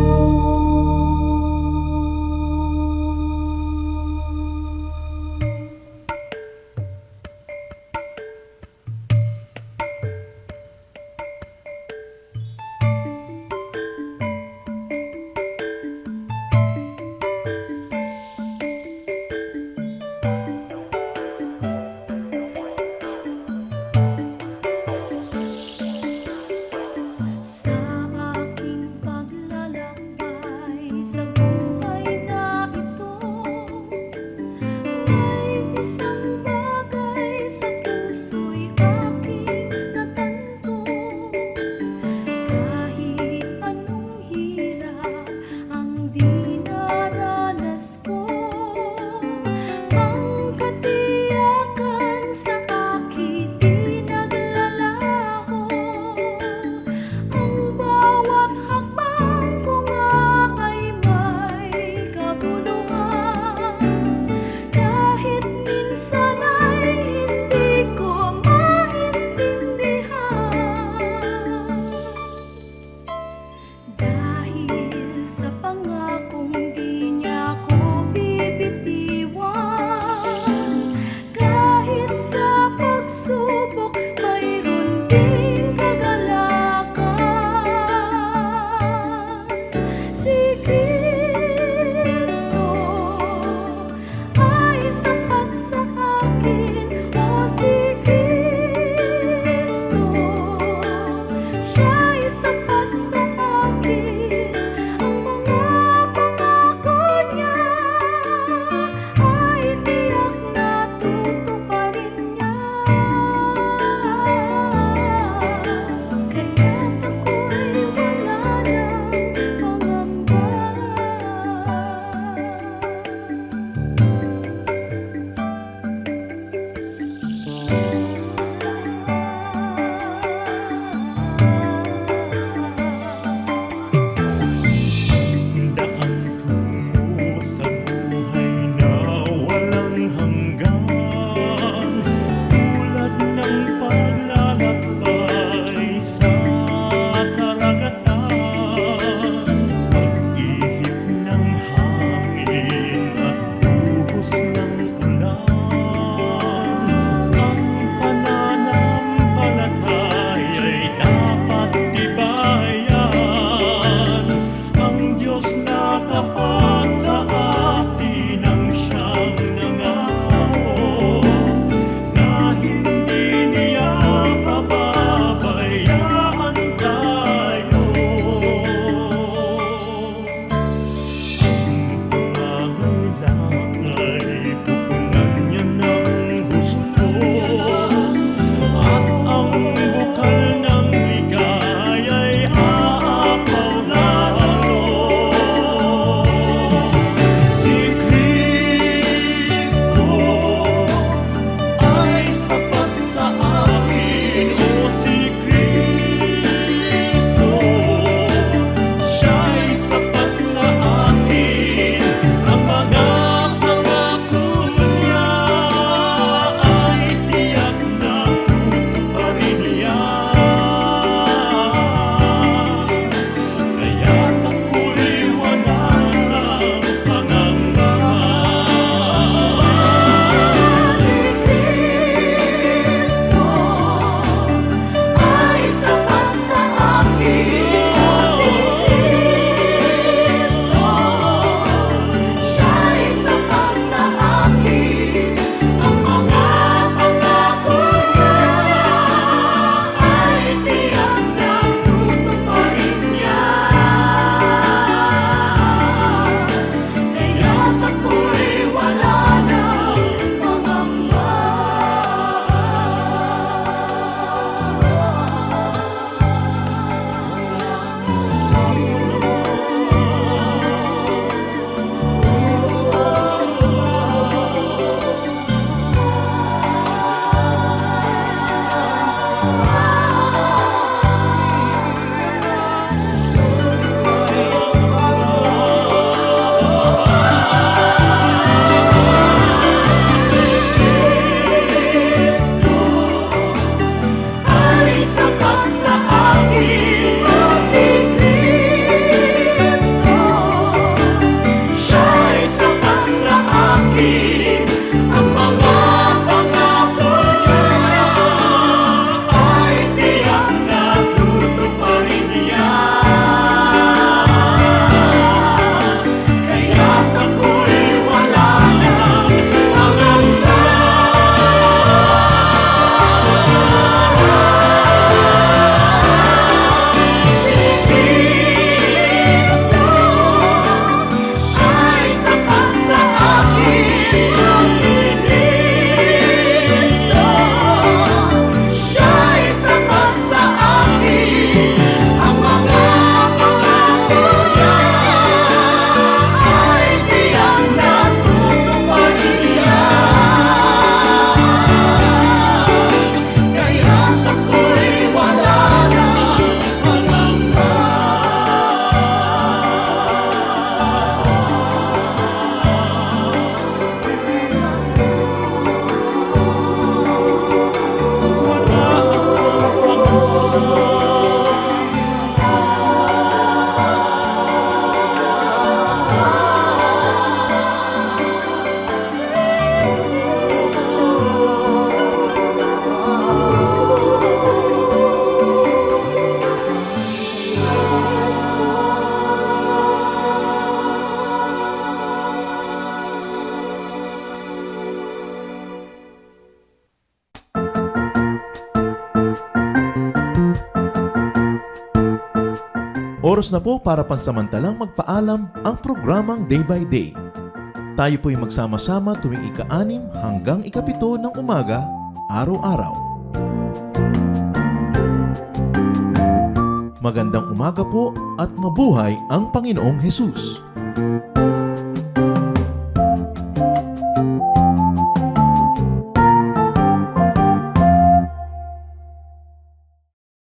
E: Sa aking paglalakbay sa buhay na ito, may isang bagay sa puso'y aking natanto. Kahit anong hirap ang dinaranas ko, ang katiyakan sa akin di naglalaho. Ang bawat hakbang ko nga ay may kabuluhan, kahit minsan ay hindi ko maintindihan. Dahil sa pangakong di niya ko bibitiwan, kahit sa pagsubok mayroon ding kagalakan. Si Kristo ay sapat sa akin, o si Kristo, siya'y sapat sa akin. Ang mga pangako niya ay tiyak na tutuparin niya.
A: Oras na po para pansamantalang magpaalam ang programang Day by Day. Tayo po'y magsama-sama tuwing ika-6 hanggang ika-7 ng umaga, araw-araw. Magandang umaga po at mabuhay ang Panginoong Hesus!